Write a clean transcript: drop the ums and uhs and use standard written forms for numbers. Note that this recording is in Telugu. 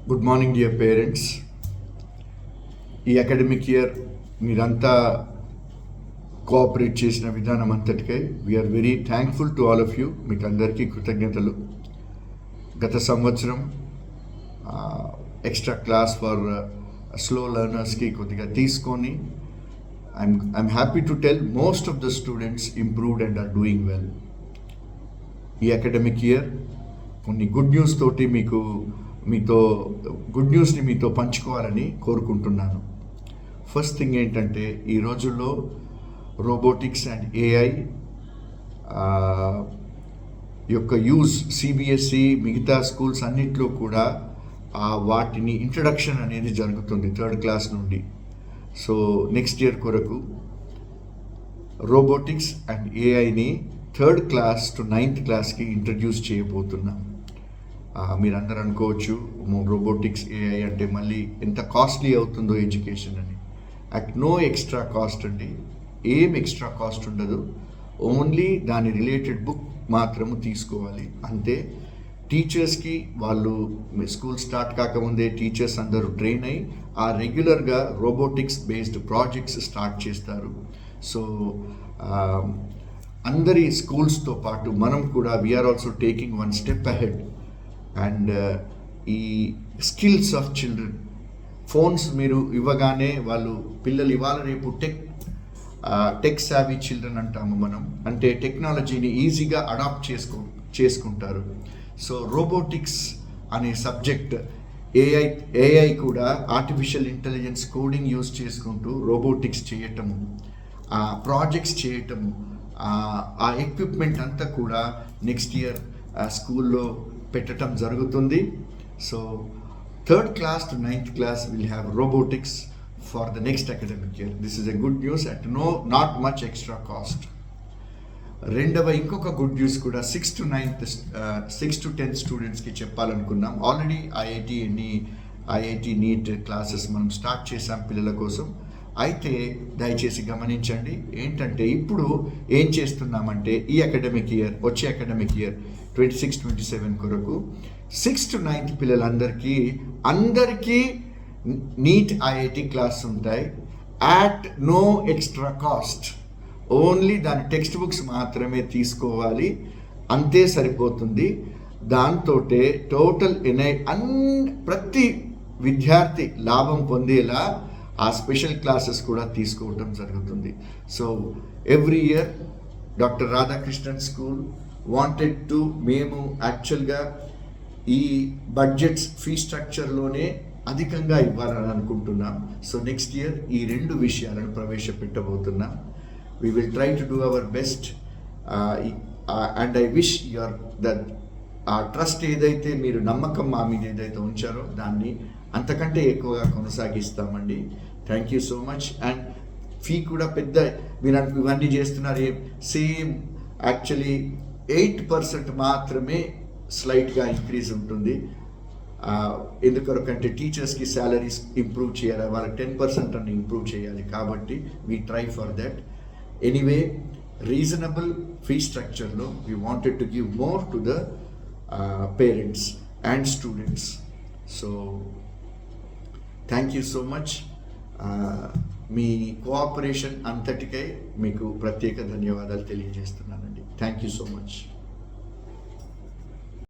Good morning dear parents. ఈ అకాడమిక్ ఇయర్ మీరంతా కోఆపరేట్ చేసిన విధానం అంతటికై we are very thankful to all of you. మీకు అందరికీ కృతజ్ఞతలు. గత సంవత్సరం ఎక్స్ట్రా క్లాస్ ఫర్ స్లో లెర్నర్స్కి కొద్దిగా తీసుకొని I'm happy to tell most of the students improved and are doing well. ఈ అకాడమిక్ ఇయర్ కొన్ని గుడ్ న్యూస్ తోటి గుడ్ న్యూస్ని మీతో పంచుకోవాలని కోరుకుంటున్నాను. ఫస్ట్ థింగ్ ఏంటంటే, ఈ రోజుల్లో రోబోటిక్స్ అండ్ ఏఐ యొక్క యూజ్ సిబిఎస్ఈ మిగతా స్కూల్స్ అన్నింటిలో కూడా వాటిని ఇంట్రడక్షన్ అనేది జరుగుతుంది 3rd క్లాస్ నుండి. సో నెక్స్ట్ ఇయర్ కొరకు రోబోటిక్స్ అండ్ ఏఐని 3rd క్లాస్ టు 9th క్లాస్కి ఇంట్రడ్యూస్ చేయబోతున్నాం. మీరందరూ అనుకోవచ్చు, రోబోటిక్స్ ఏఐ అంటే మళ్ళీ ఎంత కాస్ట్లీ అవుతుందో ఎడ్యుకేషన్ అని. అట్ నో ఎక్స్ట్రా కాస్ట్ అండి, ఏం ఎక్స్ట్రా కాస్ట్ ఉండదు. ఓన్లీ దాని రిలేటెడ్ బుక్ మాత్రము తీసుకోవాలి అంతే. టీచర్స్కి వాళ్ళు స్కూల్ స్టార్ట్ కాకముందే టీచర్స్ అందరూ ట్రైన్ అయ్యి రెగ్యులర్గా రోబోటిక్స్ బేస్డ్ ప్రాజెక్ట్స్ స్టార్ట్ చేస్తారు. సో అందరి స్కూల్స్తో పాటు మనం కూడా we're also taking one step ahead. And ఈ స్కిల్స్ ఆఫ్ చిల్డ్రన్, ఫోన్స్ మీరు ఇవ్వగానే పిల్లలు ఇవాళ రేపు టెక్ సావీ చిల్డ్రన్ అంటాము మనం. అంటే టెక్నాలజీని ఈజీగా అడాప్ట్ చేసుకుంటారు. సో రోబోటిక్స్ అనే సబ్జెక్ట్, ఏఐ కూడా ఆర్టిఫిషియల్ ఇంటెలిజెన్స్ కోడింగ్ యూజ్ చేసుకుంటూ రోబోటిక్స్ చేయటము, ప్రాజెక్ట్స్ చేయటము, ఆ ఎక్విప్మెంట్ అంతా కూడా నెక్స్ట్ ఇయర్ స్కూల్లో పెట్టడం జరుగుతుంది. So 3rd class to 9th class will have robotics for the next academic year. This is a good news at not much extra cost. ఇంకొక గుడ్ న్యూస్ కూడా 6 to 10 స్టూడెంట్స్కి చెప్పాలనుకున్నాం. ఆల్రెడీ ఐఐటి నీట్ క్లాసెస్ మనం స్టార్ట్ చేసాం పిల్లల కోసం. అయితే దయచేసి గమనించండి, ఏంటంటే ఇప్పుడు ఏం చేస్తున్నామంటే వచ్చే అకాడమిక్ ఇయర్ 26-27 కొరకు 6th to 9th పిల్లలందరికీ నీట్ ఐఐటి క్లాస్ ఉంటాయి at no extra cost. Only దాని టెక్స్ట్ బుక్స్ మాత్రమే తీసుకోవాలి, అంతే సరిపోతుంది. దాంతో టోటల్ ప్రతి విద్యార్థి లాభం పొందేలా ఆ స్పెషల్ క్లాసెస్ కూడా తీసుకోవడం జరుగుతుంది. So every year doctor Radhakrishnan school మేము యాక్చువల్గా ఈ బడ్జెట్స్ ఫీ స్ట్రక్చర్లోనే అధికంగా ఇవ్వాలని అనుకుంటున్నాం. సో నెక్స్ట్ ఇయర్ ఈ 2 విషయాలను ప్రవేశపెట్టబోతున్నాం. We will try to do our best and I wish that ఆ ట్రస్ట్ ఏదైతే మీరు నమ్మకం మా మీద ఏదైతే ఉంచారో దాన్ని అంతకంటే ఎక్కువగా కొనసాగిస్తామండి. Thank you so much. And fee కూడా మీరు ఇవన్నీ చేస్తున్నారు, సేమ్ యాక్చువల్లీ 8% మాత్రమే స్లైట్గా ఇంక్రీజ్ ఉంటుంది. ఎందుకంటే టీచర్స్కి శాలరీస్ ఇంప్రూవ్ చేయాలి, వాళ్ళకి 10% అని ఇంప్రూవ్ చేయాలి. కాబట్టి we try for that. Anyway, reasonable fee స్ట్రక్చర్లో we wanted to give more to the parents and students. So thank you so much. మీ కోఆపరేషన్ అంతటికై మీకు ప్రత్యేక ధన్యవాదాలు తెలియజేస్తున్నానండి. Thank you so much.